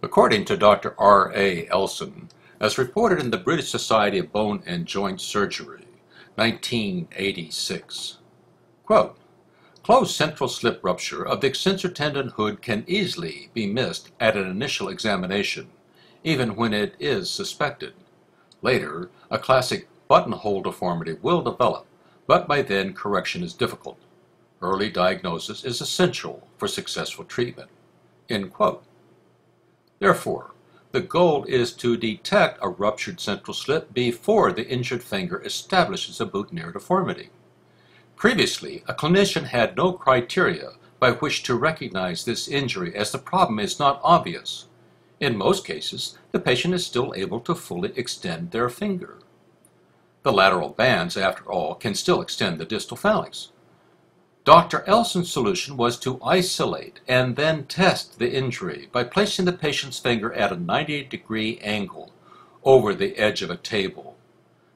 According to Dr. R.A. Elson, as reported in the British Society of Bone and Joint Surgery, 1986, quote, closed central slip rupture of the extensor tendon hood can easily be missed at an initial examination, even when it is suspected. Later, a classic buttonhole deformity will develop, but by then correction is difficult. Early diagnosis is essential for successful treatment. End quote. Therefore, the goal is to detect a ruptured central slip before the injured finger establishes a boutonniere deformity. Previously, a clinician had no criteria by which to recognize this injury as the problem is not obvious. In most cases, the patient is still able to fully extend their finger. The lateral bands, after all, can still extend the distal phalanx. Dr. Elson's solution was to isolate and then test the injury by placing the patient's finger at a 90-degree angle over the edge of a table.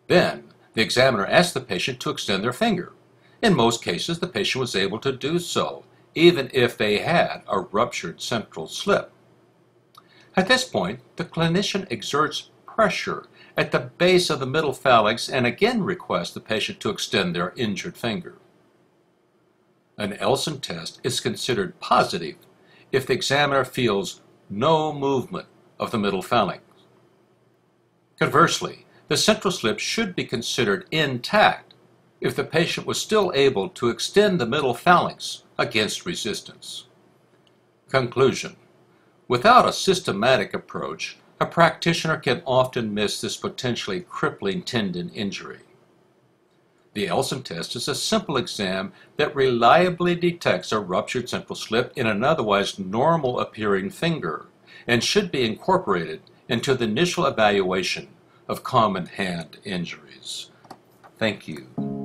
Then, the examiner asked the patient to extend their finger. In most cases, the patient was able to do so, even if they had a ruptured central slip. At this point, the clinician exerts pressure at the base of the middle phalanx and again requests the patient to extend their injured finger. An Elson test is considered positive if the examiner feels no movement of the middle phalanx. Conversely, the central slip should be considered intact if the patient was still able to extend the middle phalanx against resistance. Conclusion: without a systematic approach, a practitioner can often miss this potentially crippling tendon injury. The Elson test is a simple exam that reliably detects a ruptured central slip in an otherwise normal appearing finger and should be incorporated into the initial evaluation of common hand injuries. Thank you.